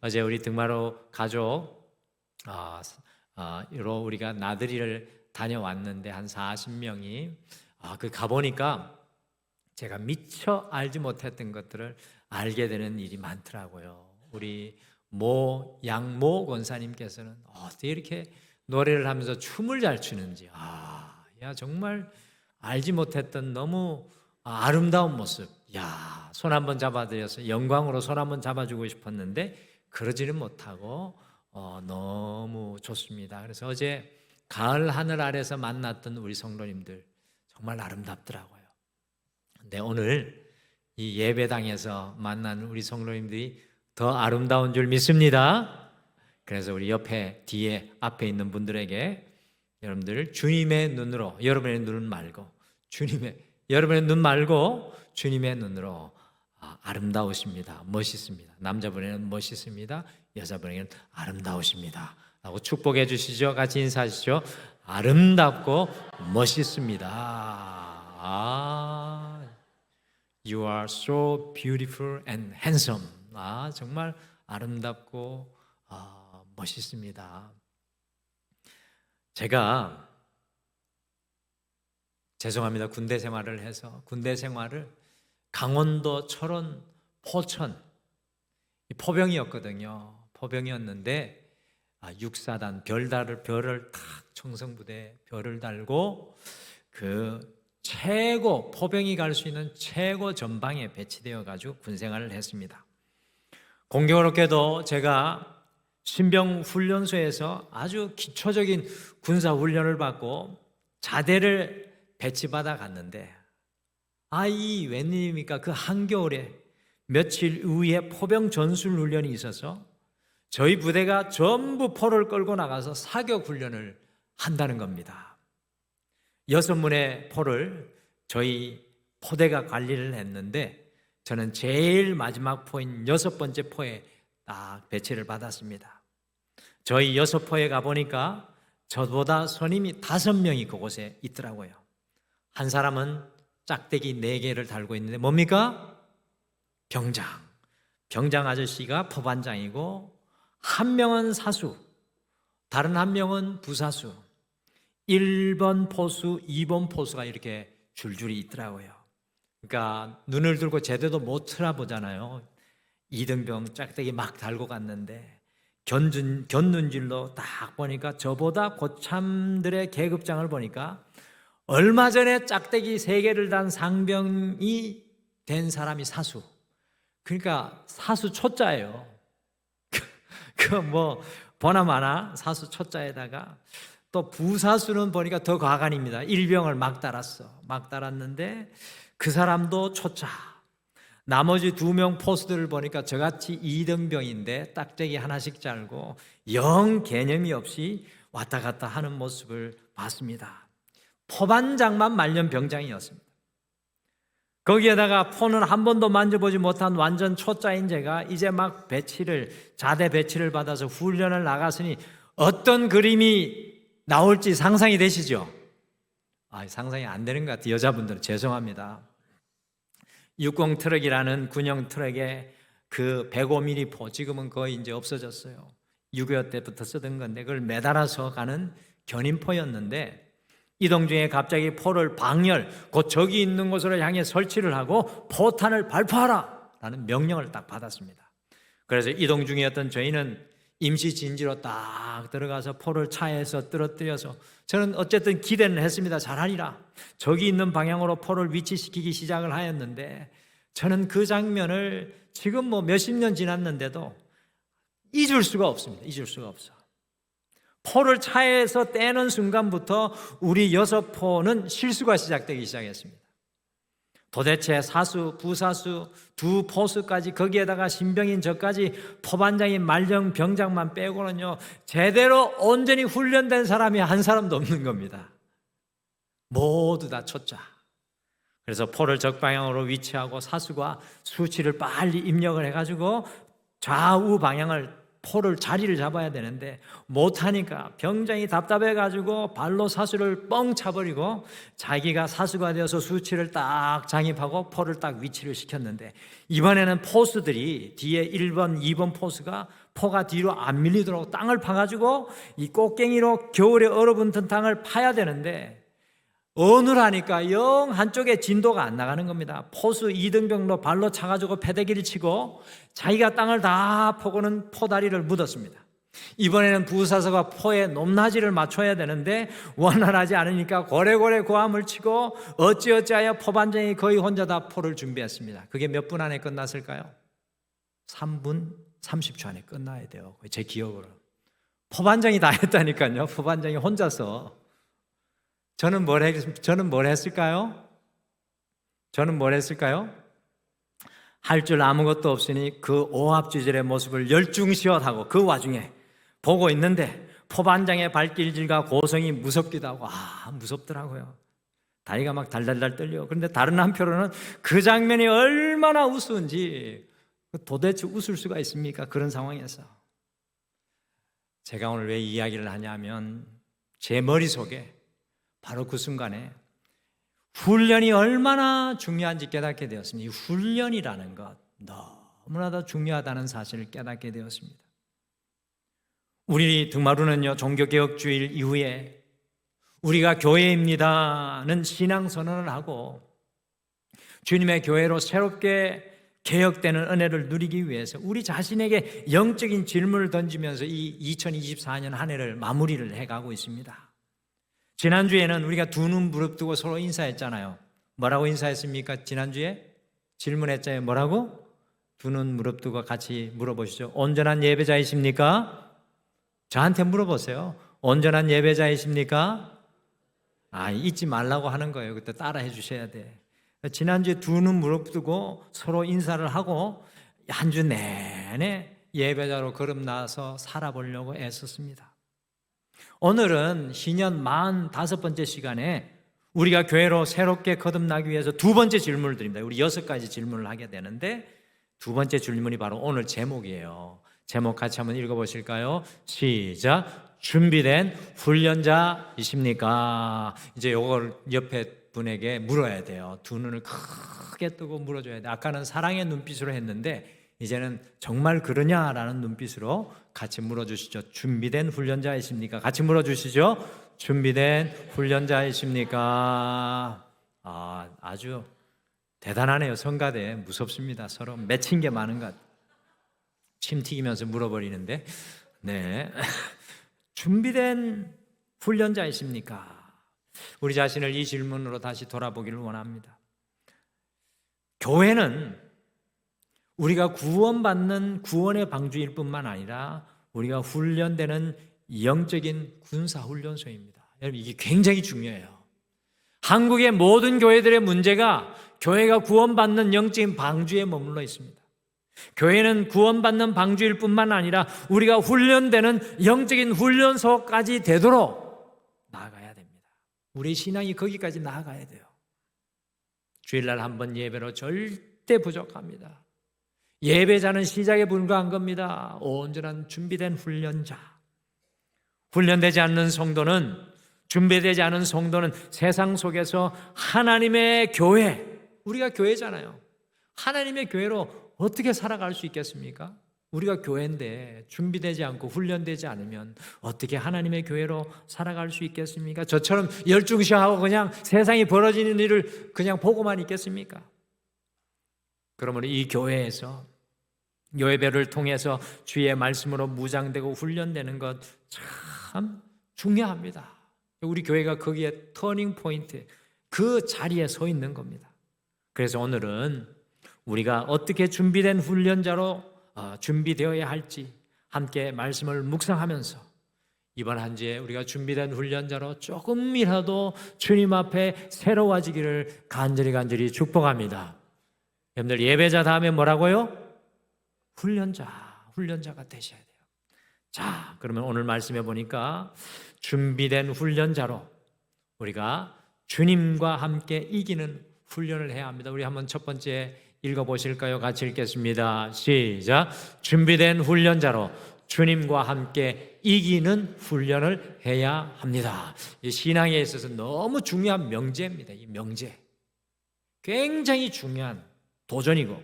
어제 우리 등마로 가족 로 우리가 나들이를 다녀왔는데 한 40명이 그 가보니까 제가 미처 알지 못했던 것들을 알게 되는 일이 많더라고요. 우리 양모 권사님께서는 어떻게 이렇게 노래를 하면서 춤을 잘 추는지 정말 알지 못했던 너무 아름다운 모습. 손 한번 잡아드려서 영광으로 손 한번 잡아주고 싶었는데 그러지는 못하고 너무 좋습니다. 그래서 어제 가을 하늘 아래서 만났던 우리 성도님들 정말 아름답더라고요. 근데 오늘 이 예배당에서 만난 우리 성도님들이 더 아름다운 줄 믿습니다. 그래서 우리 옆에 뒤에 앞에 있는 분들에게 여러분들 주님의 눈으로 여러분의 눈 말고 여러분의 눈 말고 주님의 눈으로 아름다우십니다. 멋있습니다. 남자분에게는 멋있습니다. 여자분에게는 아름다우십니다. 라고 축복해 주시죠. 같이 인사하시죠. 아름답고 멋있습니다. You are so beautiful and handsome. 정말 아름답고 멋있습니다. 제가 죄송합니다. 군대 생활을 해서 강원도, 철원, 포천 포병이었거든요. 포병이었는데 육사단 별을 탁 청성부대 별을 달고 그 최고 포병이 갈 수 있는 최고 전방에 배치되어 가지고 군생활을 했습니다. 공교롭게도 제가 신병훈련소에서 아주 기초적인 군사훈련을 받고 자대를 배치받아 갔는데 이 웬일입니까? 그 한겨울에 며칠 후에 포병 전술 훈련이 있어서 저희 부대가 전부 포를 끌고 나가서 사격 훈련을 한다는 겁니다. 6문의 포를 저희 포대가 관리를 했는데 저는 제일 마지막 포인 6번째 포에 딱 배치를 받았습니다. 저희 6포에 가보니까 저보다 선임이 5명이 그곳에 있더라고요. 한 사람은 짝대기 4개를 달고 있는데 뭡니까? 병장 아저씨가 포반장이고 한 명은 사수, 다른 한 명은 부사수, 1번 포수, 2번 포수가 이렇게 줄줄이 있더라고요. 그러니까 눈을 들고 제대로 못 쳐다보잖아요. 이등병 짝대기 막 달고 갔는데 견눈질로 딱 보니까 저보다 고참들의 계급장을 보니까 얼마 전에 짝대기 3개를 단 상병이 된 사람이 사수. 그러니까 사수 초짜예요. 보나마나 사수 초짜에다가 또 부사수는 보니까 더 과간입니다. 일병을 막 달았는데 그 사람도 초짜. 나머지 2명 포수들을 보니까 저같이 2등병인데 딱대기 하나씩 달고 영 개념이 없이 왔다 갔다 하는 모습을 봤습니다. 포반장만 말년병장이었습니다. 거기에다가 포는 한 번도 만져보지 못한 완전 초짜인 제가 이제 막 자대 배치를 받아서 훈련을 나갔으니 어떤 그림이 나올지 상상이 되시죠? 상상이 안 되는 것 같아요. 여자분들은 죄송합니다. 60 트럭이라는 군용 트럭에 그 105mm 포, 지금은 거의 이제 없어졌어요. 6.25 때부터 쓰던 건데 그걸 매달아서 가는 견인포였는데 이동 중에 갑자기 포를 곧 저기 있는 곳으로 향해 설치를 하고 포탄을 발포하라 라는 명령을 딱 받았습니다. 그래서 이동 중이었던 저희는 임시 진지로 딱 들어가서 포를 차에서 떨어뜨려서 저는 어쨌든 기대는 했습니다. 잘하리라. 저기 있는 방향으로 포를 위치시키기 시작을 하였는데 저는 그 장면을 지금 몇십 년 지났는데도 잊을 수가 없습니다. 잊을 수가 없어. 포를 차에서 떼는 순간부터 우리 6포는 실수가 시작되기 시작했습니다. 도대체 사수, 부사수, 2 포수까지 거기에다가 신병인 저까지 포반장인 말령 병장만 빼고는요 제대로 온전히 훈련된 사람이 한 사람도 없는 겁니다. 모두 다 초짜. 그래서 포를 적방향으로 위치하고 사수가 수치를 빨리 입력을 해가지고 좌우 방향을 포를 자리를 잡아야 되는데 못하니까 병장이 답답해가지고 발로 사수를 뻥 차버리고 자기가 사수가 되어서 수치를 딱 장입하고 포를 딱 위치를 시켰는데 이번에는 포수들이 뒤에 1번, 2번 포수가 포가 뒤로 안 밀리도록 땅을 파가지고 이 꽃갱이로 겨울에 얼어붙은 땅을 파야 되는데 어느라니까 영 한쪽에 진도가 안 나가는 겁니다. 포수 이등병도 발로 차가지고 패대기를 치고 자기가 땅을 다 퍼고는 포다리를 묻었습니다. 이번에는 부사서가 포의 높낮이를 맞춰야 되는데 원활하지 않으니까 고래고래 고함을 치고 어찌어찌하여 포반장이 거의 혼자 다 포를 준비했습니다. 그게 몇 분 안에 끝났을까요? 3분 30초 안에 끝나야 돼요. 제 기억으로. 포반장이 다 했다니까요. 포반장이 혼자서. 저는 뭘 했을까요? 저는 뭘 했을까요? 할 줄 아무것도 없으니 그 오합지졸의 모습을 열중시원하고 그 와중에 보고 있는데 포반장의 발길질과 고성이 무섭기도 하고 무섭더라고요. 다리가 막 달달달 떨려. 그런데 다른 한편으로는 그 장면이 얼마나 우스운지 도대체 웃을 수가 있습니까? 그런 상황에서. 제가 오늘 왜 이 이야기를 하냐면 제 머릿속에 바로 그 순간에 훈련이 얼마나 중요한지 깨닫게 되었습니다. 이 훈련이라는 것 너무나도 중요하다는 사실을 깨닫게 되었습니다. 우리 등마루는요, 종교개혁주일 이후에 우리가 교회입니다는 신앙선언을 하고 주님의 교회로 새롭게 개혁되는 은혜를 누리기 위해서 우리 자신에게 영적인 질문을 던지면서 이 2024년 한 해를 마무리를 해가고 있습니다. 지난주에는 우리가 두 눈 부릅뜨고 서로 인사했잖아요. 뭐라고 인사했습니까? 지난주에 질문했잖아요. 뭐라고? 두 눈 무릎뜨고 같이 물어보시죠. 온전한 예배자이십니까? 저한테 물어보세요. 온전한 예배자이십니까? 잊지 말라고 하는 거예요. 그때 따라 해주셔야 돼. 지난주에 두 눈 무릎뜨고 서로 인사를 하고 한 주 내내 예배자로 거듭나서 살아보려고 애썼습니다. 오늘은 신년 45번째 시간에 우리가 교회로 새롭게 거듭나기 위해서 두 번째 질문을 드립니다. 우리 6가지 질문을 하게 되는데 두 번째 질문이 바로 오늘 제목이에요. 제목 같이 한번 읽어보실까요? 시작. 준비된 훈련자이십니까? 이제 이걸 옆에 분에게 물어야 돼요. 두 눈을 크게 뜨고 물어줘야 돼요. 아까는 사랑의 눈빛으로 했는데 이제는 정말 그러냐라는 눈빛으로 같이 물어주시죠. 준비된 훈련자이십니까? 같이 물어주시죠. 준비된 훈련자이십니까? 아주 대단하네요. 성가대 무섭습니다. 서로 맺힌 게 많은 것 같아요. 침 튀기면서 물어버리는데 네. 준비된 훈련자이십니까? 우리 자신을 이 질문으로 다시 돌아보기를 원합니다. 교회는 우리가 구원받는 구원의 방주일 뿐만 아니라 우리가 훈련되는 영적인 군사훈련소입니다. 여러분 이게 굉장히 중요해요. 한국의 모든 교회들의 문제가 교회가 구원받는 영적인 방주에 머물러 있습니다. 교회는 구원받는 방주일 뿐만 아니라 우리가 훈련되는 영적인 훈련소까지 되도록 나아가야 됩니다. 우리 신앙이 거기까지 나아가야 돼요. 주일날 한 번 예배로 절대 부족합니다. 예배자는 시작에 불과한 겁니다. 온전한 준비된 훈련자. 훈련되지 않는 성도는, 준비되지 않은 성도는 세상 속에서 하나님의 교회, 우리가 교회잖아요. 하나님의 교회로 어떻게 살아갈 수 있겠습니까? 우리가 교회인데 준비되지 않고 훈련되지 않으면 어떻게 하나님의 교회로 살아갈 수 있겠습니까? 저처럼 열중시하고 그냥 세상이 벌어지는 일을 그냥 보고만 있겠습니까? 그러므로 이 교회에서 예배를 통해서 주의 말씀으로 무장되고 훈련되는 것 참 중요합니다. 우리 교회가 거기에 터닝 포인트, 그 자리에 서 있는 겁니다. 그래서 오늘은 우리가 어떻게 준비된 훈련자로 준비되어야 할지 함께 말씀을 묵상하면서 이번 한 주에 우리가 준비된 훈련자로 조금이라도 주님 앞에 새로워지기를 간절히 축복합니다. 여러분들 예배자 다음에 뭐라고요? 훈련자가 되셔야 돼요. 자, 그러면 오늘 말씀해 보니까 준비된 훈련자로 우리가 주님과 함께 이기는 훈련을 해야 합니다. 우리 한번 첫 번째 읽어보실까요? 같이 읽겠습니다. 시작. 준비된 훈련자로 주님과 함께 이기는 훈련을 해야 합니다. 이 신앙에 있어서 너무 중요한 명제입니다. 이 명제 굉장히 중요한 도전이고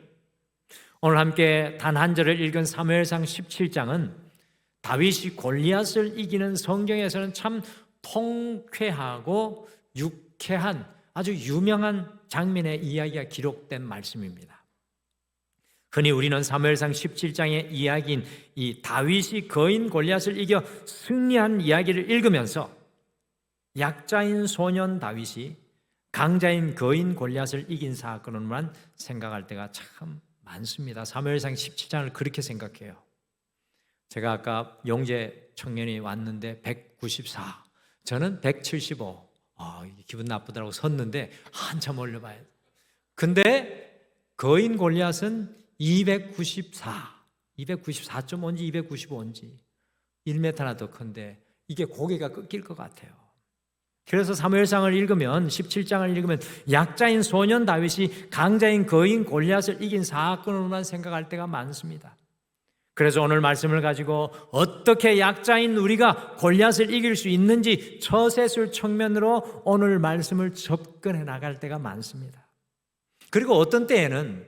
오늘 함께 단 한 절을 읽은 사무엘상 17장은 다윗이 골리앗을 이기는 성경에서는 참 통쾌하고 유쾌한 아주 유명한 장면의 이야기가 기록된 말씀입니다. 흔히 우리는 사무엘상 17장의 이야기인 이 다윗이 거인 골리앗을 이겨 승리한 이야기를 읽으면서 약자인 소년 다윗이 강자인 거인 골리앗을 이긴 사건으로만 생각할 때가 참 많습니다. 사무엘상 17장을 그렇게 생각해요. 제가 아까 영재 청년이 왔는데 194, 저는 175. 기분 나쁘더라고 섰는데 한참 올려봐야 돼. 근데 거인 골리앗은 294.5인지 295인지 1m나 더 큰데 이게 고개가 꺾일 것 같아요. 그래서 사무엘상을 읽으면 17장을 읽으면 약자인 소년 다윗이 강자인 거인 골리앗을 이긴 사건으로만 생각할 때가 많습니다. 그래서 오늘 말씀을 가지고 어떻게 약자인 우리가 골리앗을 이길 수 있는지 처세술 측면으로 오늘 말씀을 접근해 나갈 때가 많습니다. 그리고 어떤 때에는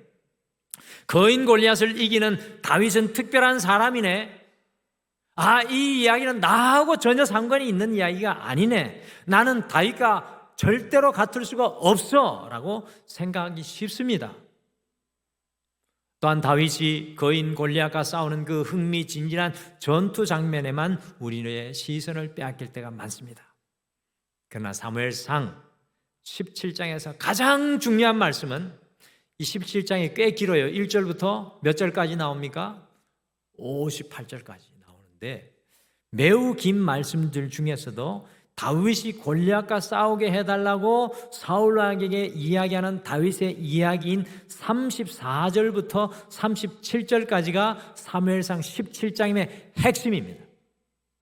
거인 골리앗을 이기는 다윗은 특별한 사람이네. 이 이야기는 나하고 전혀 상관이 있는 이야기가 아니네. 나는 다윗과 절대로 같을 수가 없어 라고 생각하기 쉽습니다. 또한 다윗이 거인 골리앗과 싸우는 그 흥미진진한 전투 장면에만 우리의 시선을 빼앗길 때가 많습니다. 그러나 사무엘상 17장에서 가장 중요한 말씀은 이 17장이 꽤 길어요. 1절부터 몇 절까지 나옵니까? 58절까지 나오는데 매우 긴 말씀들 중에서도 다윗이 골리앗과 싸우게 해달라고 사울에게 이야기하는 다윗의 이야기인 34절부터 37절까지가 사무엘상 17장의 핵심입니다.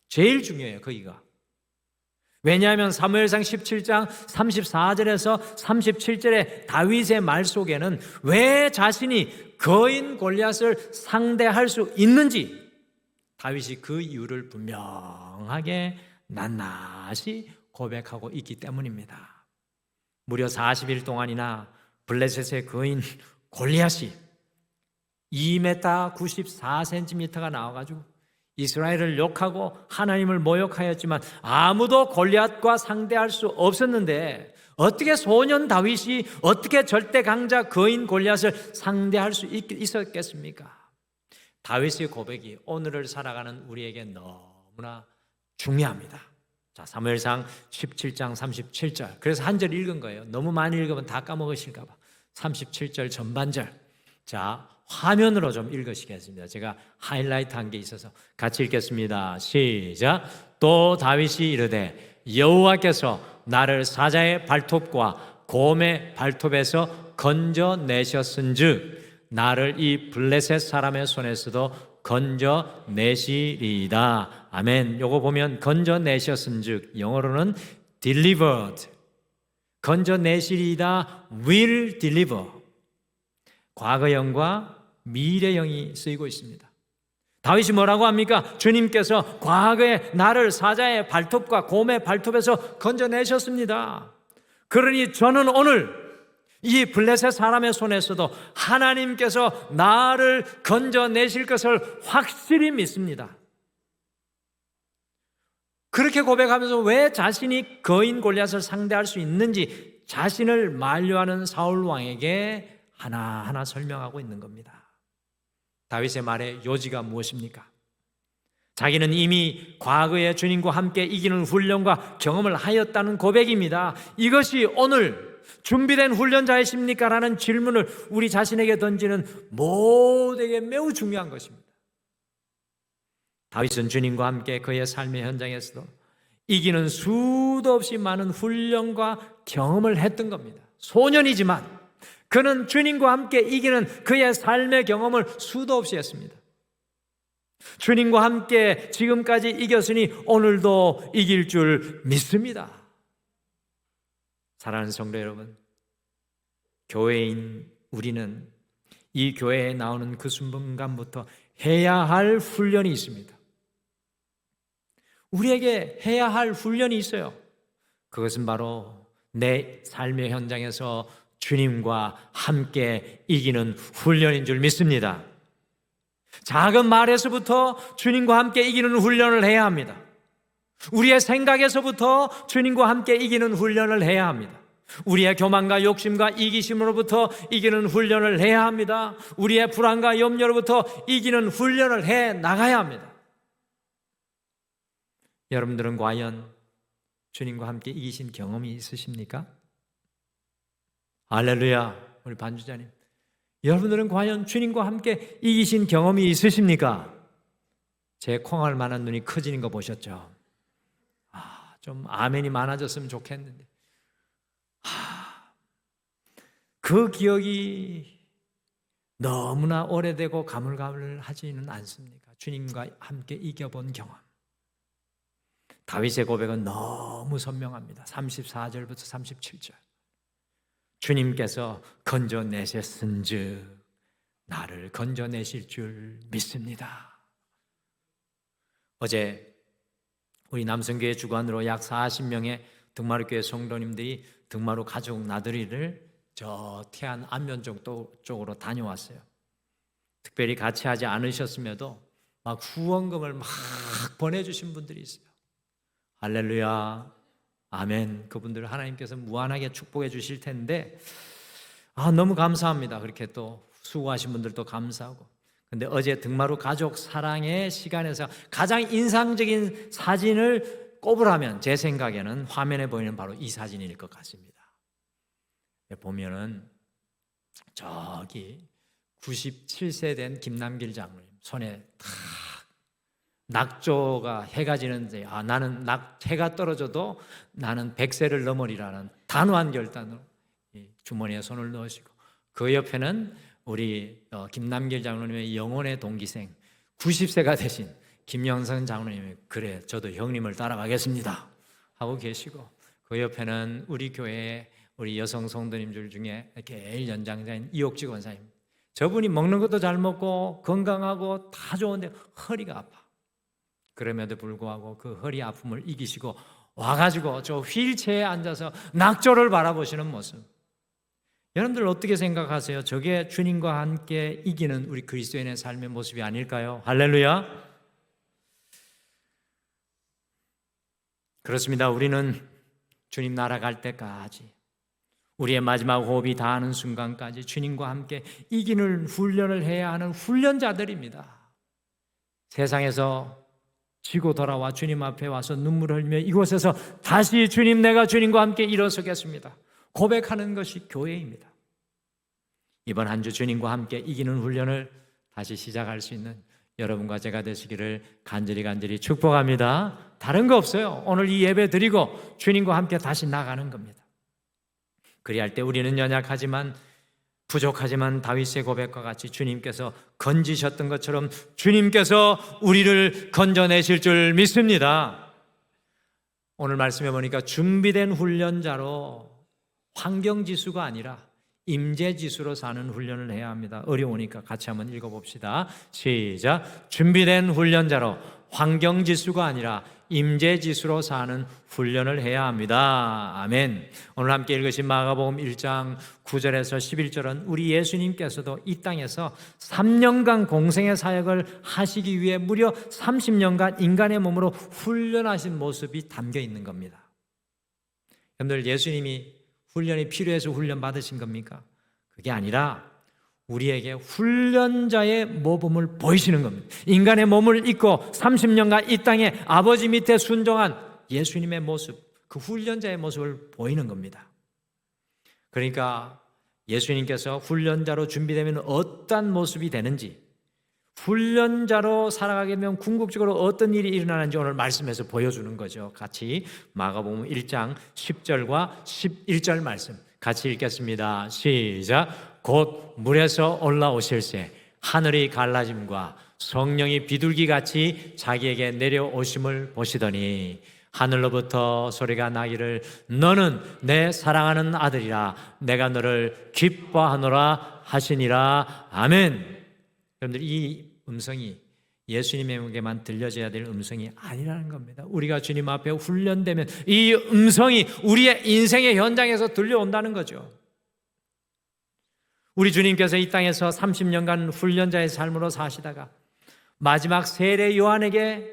제일 중요해요, 거기가. 왜냐하면 사무엘상 17장 34절에서 37절의 다윗의 말 속에는 왜 자신이 거인 골리앗을 상대할 수 있는지 다윗이 그 이유를 분명하게 낱낱이 고백하고 있기 때문입니다. 무려 40일 동안이나 블레셋의 거인 골리앗이 2m 94cm가 나와가지고 이스라엘을 욕하고 하나님을 모욕하였지만 아무도 골리앗과 상대할 수 없었는데 어떻게 소년 다윗이 어떻게 절대 강자 거인 골리앗을 상대할 수 있었겠습니까? 다윗의 고백이 오늘을 살아가는 우리에게 너무나 중요합니다. 자, 사무엘상 17장 37절. 그래서 한 절 읽은 거예요. 너무 많이 읽으면 다 까먹으실까 봐. 37절 전반절. 자, 화면으로 좀 읽으시겠습니다. 제가 하이라이트 한 게 있어서 같이 읽겠습니다. 시작. 또 다윗이 이르되 여호와께서 나를 사자의 발톱과 곰의 발톱에서 건져내셨은즉 나를 이 블레셋 사람의 손에서도 건져내시리이다. 아멘. 요거 보면 건져내셨은즉 영어로는 delivered, 건져내시리이다, will deliver. 과거형과 미래형이 쓰이고 있습니다. 다윗이 뭐라고 합니까? 주님께서 과거에 나를 사자의 발톱과 곰의 발톱에서 건져내셨습니다. 그러니 저는 오늘 이 블레셋 사람의 손에서도 하나님께서 나를 건져내실 것을 확실히 믿습니다. 그렇게 고백하면서 왜 자신이 거인 골리앗을 상대할 수 있는지 자신을 만류하는 사울 왕에게 하나하나 설명하고 있는 겁니다. 다윗의 말의 요지가 무엇입니까? 자기는 이미 과거에 주님과 함께 이기는 훈련과 경험을 하였다는 고백입니다. 이것이 오늘 준비된 훈련자이십니까? 라는 질문을 우리 자신에게 던지는 모두에게 매우 중요한 것입니다. 다윗은 주님과 함께 그의 삶의 현장에서도 이기는 수도 없이 많은 훈련과 경험을 했던 겁니다. 소년이지만 그는 주님과 함께 이기는 그의 삶의 경험을 수도 없이 했습니다. 주님과 함께 지금까지 이겼으니 오늘도 이길 줄 믿습니다. 사랑하는 성도 여러분, 교회인 우리는 이 교회에 나오는 그 순간부터 해야 할 훈련이 있습니다. 우리에게 해야 할 훈련이 있어요. 그것은 바로 내 삶의 현장에서 주님과 함께 이기는 훈련인 줄 믿습니다. 작은 말에서부터 주님과 함께 이기는 훈련을 해야 합니다. 우리의 생각에서부터 주님과 함께 이기는 훈련을 해야 합니다. 우리의 교만과 욕심과 이기심으로부터 이기는 훈련을 해야 합니다. 우리의 불안과 염려로부터 이기는 훈련을 해 나가야 합니다. 여러분들은 과연 주님과 함께 이기신 경험이 있으십니까? 할렐루야. 우리 반주자님, 여러분들은 과연 주님과 함께 이기신 경험이 있으십니까? 제 콩알 만한 눈이 커지는 거 보셨죠? 좀 아멘이 많아졌으면 좋겠는데, 그 기억이 너무나 오래되고 가물가물하지는 않습니까? 주님과 함께 이겨본 경험. 다윗의 고백은 너무 선명합니다. 34절부터 37절. 주님께서 건져내셨은즉 나를 건져내실 줄 믿습니다. 어제 우리 남성교회 주관으로 약 40명의 등마루교회 성도님들이 등마루 가족 나들이를 저 태안 안면적 쪽으로 다녀왔어요. 특별히 같이 하지 않으셨음에도 막 후원금을 막 보내주신 분들이 있어요. 할렐루야, 아멘. 그분들 하나님께서 무한하게 축복해 주실 텐데, 너무 감사합니다. 그렇게 또 수고하신 분들도 감사하고. 근데 어제 등마루 가족 사랑의 시간에서 가장 인상적인 사진을 꼽으라면 제 생각에는 화면에 보이는 바로 이 사진일 것 같습니다. 보면은 저기 97세 된 김남길 장로님 손에 탁 낙조가 해가 지는데, 나는 해가 떨어져도 나는 100세를 넘으리라는 단호한 결단으로 주머니에 손을 넣으시고, 그 옆에는 우리 김남길 장로님의 영혼의 동기생 90세가 되신 김영선 장로님이, 그래 저도 형님을 따라가겠습니다 하고 계시고, 그 옆에는 우리 교회의 우리 여성 성도님들 중에 제일 연장자인 이옥지 권사님, 저분이 먹는 것도 잘 먹고 건강하고 다 좋은데 허리가 아파. 그럼에도 불구하고 그 허리 아픔을 이기시고 와가지고 저 휠체어에 앉아서 낙조를 바라보시는 모습, 여러분들 어떻게 생각하세요? 저게 주님과 함께 이기는 우리 그리스도인의 삶의 모습이 아닐까요? 할렐루야. 그렇습니다. 우리는 주님 나라 갈 때까지, 우리의 마지막 호흡이 다하는 순간까지 주님과 함께 이기는 훈련을 해야 하는 훈련자들입니다. 세상에서 지고 돌아와 주님 앞에 와서 눈물을 흘리며 이곳에서 다시 주님, 내가 주님과 함께 일어서겠습니다 고백하는 것이 교회입니다. 이번 한 주 주님과 함께 이기는 훈련을 다시 시작할 수 있는 여러분과 제가 되시기를 간절히 축복합니다. 다른 거 없어요. 오늘 이 예배 드리고 주님과 함께 다시 나가는 겁니다. 그리할 때 우리는 연약하지만, 부족하지만 다윗의 고백과 같이 주님께서 건지셨던 것처럼 주님께서 우리를 건져내실 줄 믿습니다. 오늘 말씀해 보니까 준비된 훈련자로 환경지수가 아니라 임재지수로 사는 훈련을 해야 합니다. 어려우니까 같이 한번 읽어봅시다. 시작. 준비된 훈련자로 환경지수가 아니라 임재지수로 사는 훈련을 해야 합니다. 아멘. 오늘 함께 읽으신 마가복음 1장 9절에서 11절은 우리 예수님께서도 이 땅에서 3년간 공생의 사역을 하시기 위해 무려 30년간 인간의 몸으로 훈련하신 모습이 담겨 있는 겁니다. 여러분들, 예수님이 훈련이 필요해서 훈련 받으신 겁니까? 그게 아니라 우리에게 훈련자의 모범을 보이시는 겁니다. 인간의 몸을 입고 30년간 이 땅에 아버지 밑에 순종한 예수님의 모습, 그 훈련자의 모습을 보이는 겁니다. 그러니까 예수님께서 훈련자로 준비되면 어떤 모습이 되는지, 훈련자로 살아가게 되면 궁극적으로 어떤 일이 일어나는지 오늘 말씀에서 보여주는 거죠. 같이 마가복음 1장 10절과 11절 말씀 같이 읽겠습니다. 시작. 곧 물에서 올라오실새 하늘이 갈라짐과 성령이 비둘기같이 자기에게 내려오심을 보시더니 하늘로부터 소리가 나기를 너는 내 사랑하는 아들이라 내가 너를 기뻐하노라 하시니라. 아멘. 여러분들, 이 음성이 예수님에게만 들려져야 될 음성이 아니라는 겁니다. 우리가 주님 앞에 훈련되면 이 음성이 우리의 인생의 현장에서 들려온다는 거죠. 우리 주님께서 이 땅에서 30년간 훈련자의 삶으로 사시다가 마지막 세례 요한에게,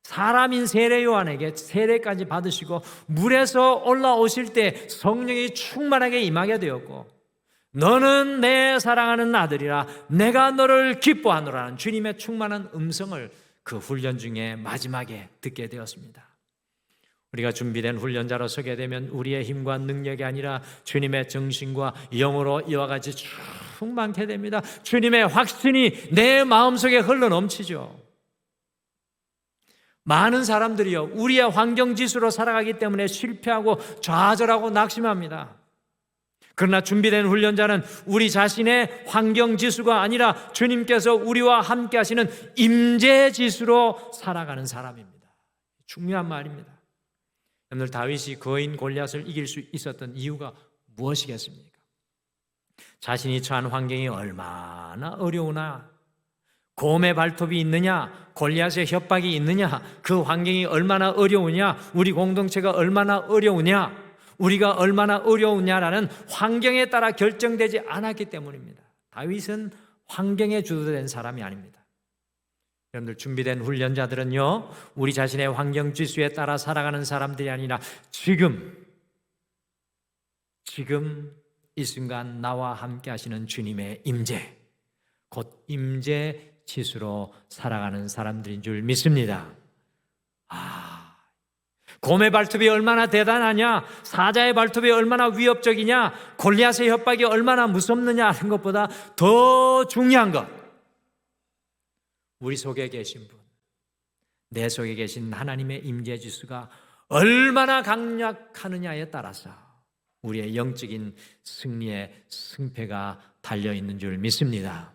사람인 세례 요한에게 세례까지 받으시고 물에서 올라오실 때 성령이 충만하게 임하게 되었고, 너는 내 사랑하는 아들이라 내가 너를 기뻐하노라는 주님의 충만한 음성을 그 훈련 중에 마지막에 듣게 되었습니다. 우리가 준비된 훈련자로 서게 되면 우리의 힘과 능력이 아니라 주님의 정신과 영으로 이와 같이 충만케 됩니다. 주님의 확신이 내 마음속에 흘러넘치죠. 많은 사람들이요, 우리의 환경지수로 살아가기 때문에 실패하고 좌절하고 낙심합니다. 그러나 준비된 훈련자는 우리 자신의 환경지수가 아니라 주님께서 우리와 함께 하시는 임재지수로 살아가는 사람입니다. 중요한 말입니다. 여러분들, 다윗이 거인 골리앗을 이길 수 있었던 이유가 무엇이겠습니까? 자신이 처한 환경이 얼마나 어려우나, 곰의 발톱이 있느냐, 골리앗의 협박이 있느냐, 그 환경이 얼마나 어려우냐, 우리 공동체가 얼마나 어려우냐, 우리가 얼마나 어려우냐라는 환경에 따라 결정되지 않았기 때문입니다. 다윗은 환경에 주도된 사람이 아닙니다. 여러분들, 준비된 훈련자들은요, 우리 자신의 환경 지수에 따라 살아가는 사람들이 아니라 지금 이 순간 나와 함께 하시는 주님의 임재, 곧 임재 지수로 살아가는 사람들인 줄 믿습니다. 곰의 발톱이 얼마나 대단하냐, 사자의 발톱이 얼마나 위협적이냐, 골리앗의 협박이 얼마나 무섭느냐 하는 것보다 더 중요한 것, 우리 속에 계신 분, 내 속에 계신 하나님의 임재지수가 얼마나 강력하느냐에 따라서 우리의 영적인 승리의 승패가 달려있는 줄 믿습니다.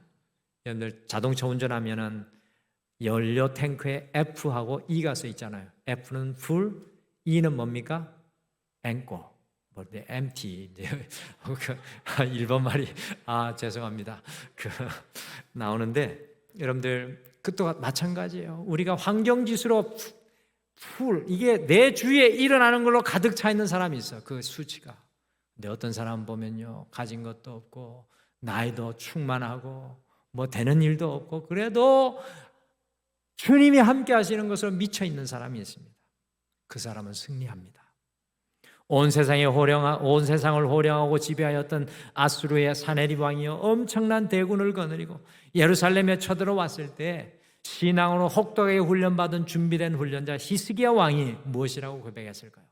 여러분들, 자동차 운전하면은 연료 탱크에 F하고 E가 써 있잖아요. F는 full, E는 뭡니까? 앵꼬, empty. 일본 말이 죄송합니다. 나오는데, 여러분들, 그것도 마찬가지예요. 우리가 환경지수로 이게 내 주위에 일어나는 걸로 가득 차 있는 사람이 있어. 그 수치가. 근데 어떤 사람 보면요, 가진 것도 없고 나이도 충만하고 뭐 되는 일도 없고, 그래도 주님이 함께 하시는 것으로 미쳐 있는 사람이 있습니다. 그 사람은 승리합니다. 온 세상을 호령하고 지배하였던 아수르의 사네립 왕이요, 엄청난 대군을 거느리고 예루살렘에 쳐들어왔을 때 신앙으로 혹독하게 훈련받은 준비된 훈련자 히스기야 왕이 무엇이라고 고백했을까요?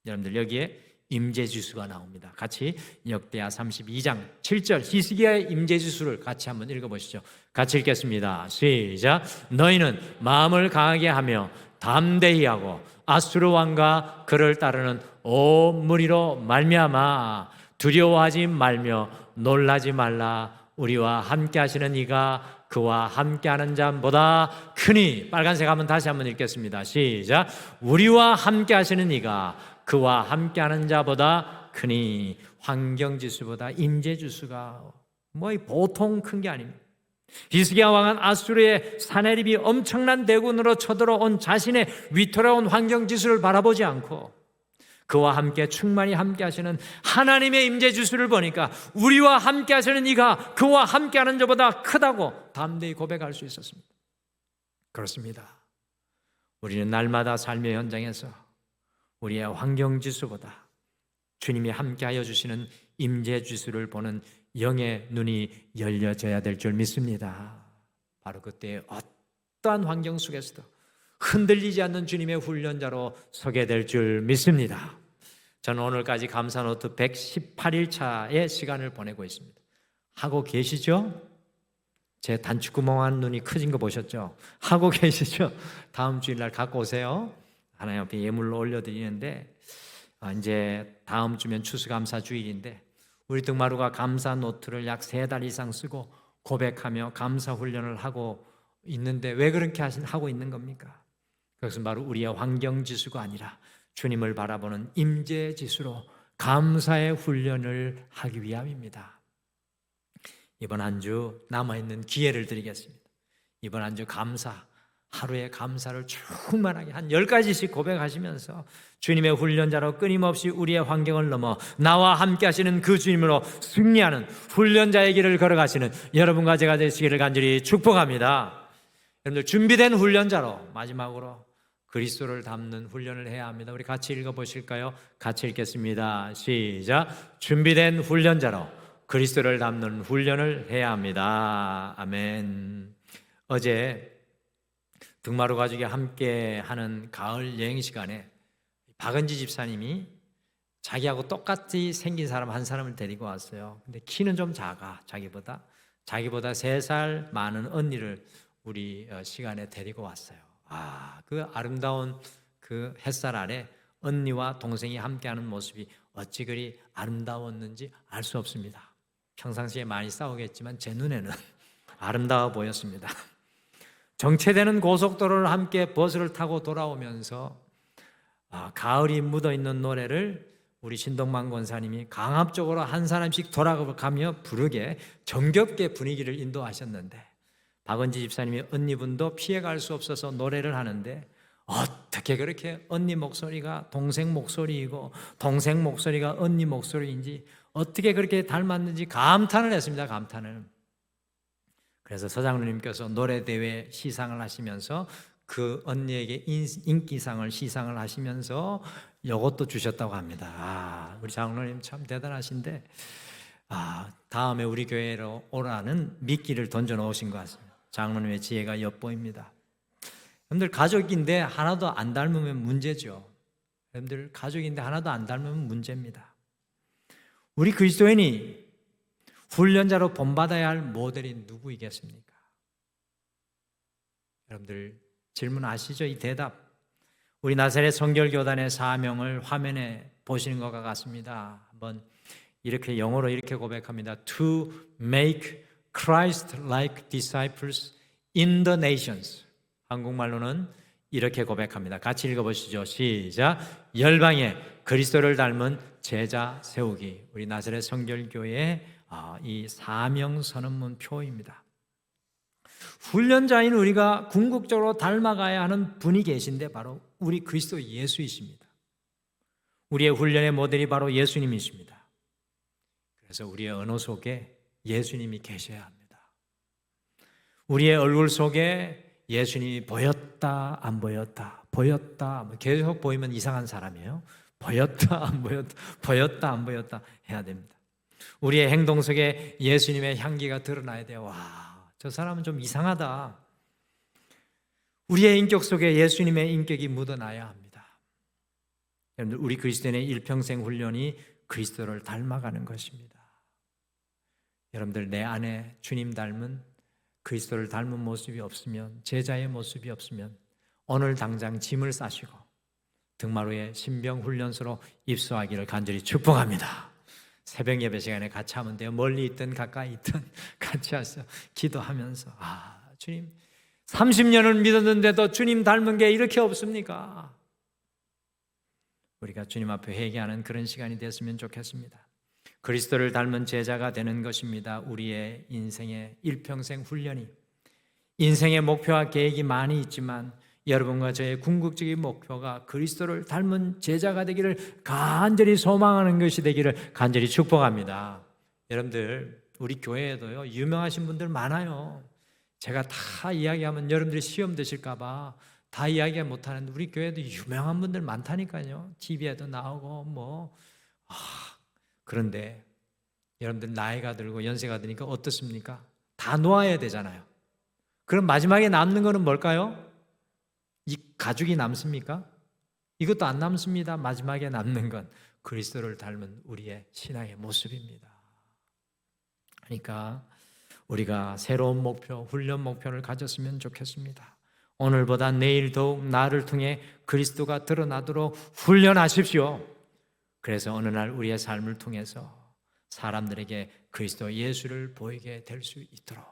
여러분들, 여기에 임재지수가 나옵니다. 같이 역대하 32장 7절 히스기야의 임재지수를 같이 한번 읽어보시죠. 같이 읽겠습니다. 시작. 너희는 마음을 강하게 하며 담대히 하고 아수르 왕과 그를 따르는 온 무리로 말미암아 두려워하지 말며 놀라지 말라. 우리와 함께 하시는 이가 그와 함께하는 자보다 크니. 빨간색 하면 다시 한번 읽겠습니다. 시작. 우리와 함께 하시는 이가 그와 함께하는 자보다 크니. 환경지수보다 임재지수가 보통 큰 게 아닙니다. 히스기야 왕은 아수르의 사네립이 엄청난 대군으로 쳐들어온 자신의 위태로운 환경지수를 바라보지 않고 그와 함께 충만히 함께 하시는 하나님의 임재지수를 보니까 우리와 함께 하시는 이가 그와 함께 하는 자보다 크다고 담대히 고백할 수 있었습니다. 그렇습니다. 우리는 날마다 삶의 현장에서 우리의 환경지수보다 주님이 함께하여 주시는 임재지수를 보는 영의 눈이 열려져야 될 줄 믿습니다. 바로 그때 어떠한 환경 속에서도 흔들리지 않는 주님의 훈련자로 서게 될 줄 믿습니다. 저는 오늘까지 감사노트 118일차의 시간을 보내고 있습니다. 하고 계시죠? 제 단추구멍한 눈이 커진 거 보셨죠? 하고 계시죠? 다음 주일날 갖고 오세요. 하나님 앞에 예물로 올려드리는데, 이제 다음 주면 추수감사 주일인데 우리 등마루가 감사 노트를 약 3달 이상 쓰고 고백하며 감사 훈련을 하고 있는데 왜 그렇게 하고 있는 겁니까? 그것은 바로 우리의 환경지수가 아니라 주님을 바라보는 임재지수로 감사의 훈련을 하기 위함입니다. 이번 한 주 남아있는 기회를 드리겠습니다. 이번 한 주 감사, 하루에 감사를 충만하게 한 10가지씩 고백하시면서 주님의 훈련자로 끊임없이 우리의 환경을 넘어 나와 함께 하시는 그 주님으로 승리하는 훈련자의 길을 걸어가시는 여러분과 제가 되시기를 간절히 축복합니다. 여러분들 준비된 훈련자로 마지막으로 그리스도를 닮는 훈련을 해야 합니다. 우리 같이 읽어보실까요? 같이 읽겠습니다. 시작. 준비된 훈련자로 그리스도를 닮는 훈련을 해야 합니다. 아멘. 어제 등마루 가족이 함께 하는 가을 여행 시간에 박은지 집사님이 자기하고 똑같이 생긴 사람 한 사람을 데리고 왔어요. 근데 키는 좀 작아, 자기보다 3살 많은 언니를 우리 시간에 데리고 왔어요. 그 아름다운 그 햇살 아래 언니와 동생이 함께하는 모습이 어찌 그리 아름다웠는지 알 수 없습니다. 평상시에 많이 싸우겠지만 제 눈에는 아름다워 보였습니다. 정체되는 고속도로를 함께 버스를 타고 돌아오면서 가을이 묻어있는 노래를 우리 신동만 권사님이 강압적으로 한 사람씩 돌아가며 부르게 정겹게 분위기를 인도하셨는데 박은지 집사님이 언니분도 피해갈 수 없어서 노래를 하는데 어떻게 그렇게 언니 목소리가 동생 목소리이고 동생 목소리가 언니 목소리인지 어떻게 그렇게 닮았는지 감탄을 했습니다. 감탄을. 그래서 서장로님께서 노래대회 시상을 하시면서 그 언니에게 인기상을 시상을 하시면서 이것도 주셨다고 합니다. 우리 장로님 참 대단하신데 다음에 우리 교회로 오라는 미끼를 던져 놓으신 것 같습니다. 장로님의 지혜가 엿보입니다. 여러분들 가족인데 하나도 안 닮으면 문제죠. 여러분들 가족인데 하나도 안 닮으면 문제입니다. 우리 그리스도인이 훈련자로 본받아야 할 모델이 누구이겠습니까? 여러분들 질문 아시죠? 이 대답. 우리 나사렛 성결교단의 사명을 화면에 보시는 것과 같습니다. 한번 이렇게 영어로 이렇게 고백합니다. To make Christ-like disciples in the nations. 한국말로는 이렇게 고백합니다. 같이 읽어보시죠. 시작. 열방에 그리스도를 닮은 제자 세우기. 우리 나사렛 성결교회의 이 사명 선언문 표입니다. 훈련자인 우리가 궁극적으로 닮아가야 하는 분이 계신데 바로 우리 그리스도 예수이십니다. 우리의 훈련의 모델이 바로 예수님이십니다. 그래서 우리의 언어 속에 예수님이 계셔야 합니다. 우리의 얼굴 속에 예수님이 보였다 안 보였다 보였다 계속 보이면 이상한 사람이에요. 보였다 안 보였다 보였다 안 보였다 해야 됩니다. 우리의 행동 속에 예수님의 향기가 드러나야 돼요. 와, 저 사람은 좀 이상하다. 우리의 인격 속에 예수님의 인격이 묻어나야 합니다. 여러분들 우리 그리스도인의 일평생 훈련이 그리스도를 닮아가는 것입니다. 여러분들 내 안에 주님 닮은 그리스도를 닮은 모습이 없으면 제자의 모습이 없으면 오늘 당장 짐을 싸시고 등마루의 신병훈련소로 입소하기를 간절히 축복합니다. 새벽 예배 시간에 같이 하면 돼요. 멀리 있든 가까이 있든 같이 하세요. 기도하면서 주님 30년을 믿었는데도 주님 닮은 게 이렇게 없습니까? 우리가 주님 앞에 회개하는 그런 시간이 됐으면 좋겠습니다. 그리스도를 닮은 제자가 되는 것입니다. 우리의 인생의 일평생 훈련이. 인생의 목표와 계획이 많이 있지만 여러분과 저의 궁극적인 목표가 그리스도를 닮은 제자가 되기를 간절히 소망하는 것이 되기를 간절히 축복합니다. 여러분들 우리 교회에도요 유명하신 분들 많아요. 제가 다 이야기하면 여러분들이 시험 드실까 봐 다 이야기 못하는데 우리 교회도 유명한 분들 많다니까요. TV에도 나오고 그런데 여러분들 나이가 들고 연세가 드니까 어떻습니까? 다 놓아야 되잖아요. 그럼 마지막에 남는 거는 뭘까요? 이 가죽이 남습니까? 이것도 안 남습니다. 마지막에 남는 건 그리스도를 닮은 우리의 신앙의 모습입니다. 그러니까 우리가 새로운 목표, 훈련 목표를 가졌으면 좋겠습니다. 오늘보다 내일 더욱 나를 통해 그리스도가 드러나도록 훈련하십시오. 그래서 어느 날 우리의 삶을 통해서 사람들에게 그리스도 예수를 보이게 될 수 있도록.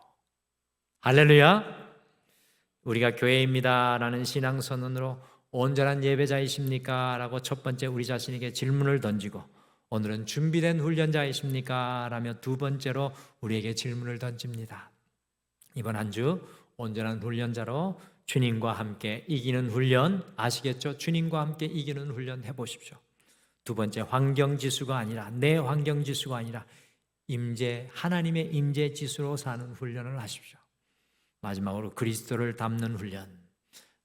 할렐루야. 우리가 교회입니다라는 신앙선언으로 온전한 예배자이십니까? 라고 첫 번째 우리 자신에게 질문을 던지고 오늘은 준비된 훈련자이십니까? 라며 두 번째로 우리에게 질문을 던집니다. 이번 한 주 온전한 훈련자로 주님과 함께 이기는 훈련 아시겠죠? 주님과 함께 이기는 훈련 해보십시오. 두 번째, 환경지수가 아니라, 내 환경지수가 아니라 하나님의 임재지수로 사는 훈련을 하십시오. 마지막으로 그리스도를 닮는 훈련,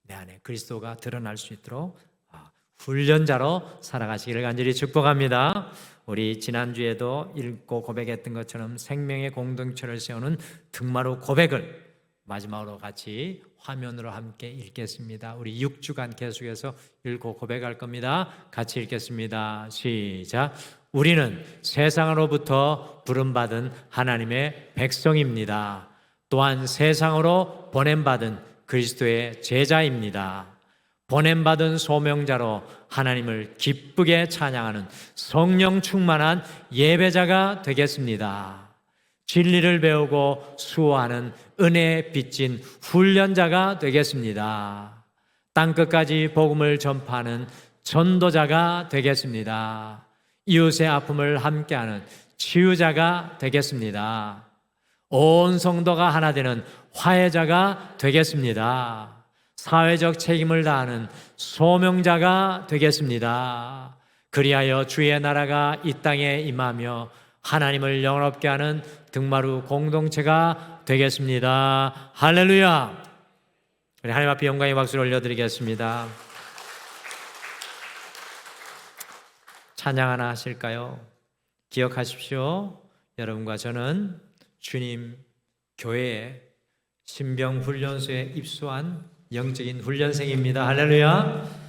내 안에 그리스도가 드러날 수 있도록 훈련자로 살아가시기를 간절히 축복합니다. 우리 지난주에도 읽고 고백했던 것처럼 생명의 공동체를 세우는 등마루 고백을 마지막으로 같이 화면으로 함께 읽겠습니다. 우리 6주간 계속해서 읽고 고백할 겁니다. 같이 읽겠습니다. 시작. 우리는 세상으로부터 부름받은 하나님의 백성입니다. 또한 세상으로 보냄받은 그리스도의 제자입니다. 보냄받은 소명자로 하나님을 기쁘게 찬양하는 성령 충만한 예배자가 되겠습니다. 진리를 배우고 수호하는 은혜에 빚진 훈련자가 되겠습니다. 땅끝까지 복음을 전파하는 전도자가 되겠습니다. 이웃의 아픔을 함께하는 치유자가 되겠습니다. 온 성도가 하나 되는 화해자가 되겠습니다. 사회적 책임을 다하는 소명자가 되겠습니다. 그리하여 주의 나라가 이 땅에 임하며 하나님을 영원롭게 하는 등마루 공동체가 되겠습니다. 할렐루야! 우리 하나님 앞에 영광의 박수를 올려드리겠습니다. 찬양 하나 하실까요? 기억하십시오. 여러분과 저는 주님 교회의 신병훈련소에 입소한 영적인 훈련생입니다. 할렐루야!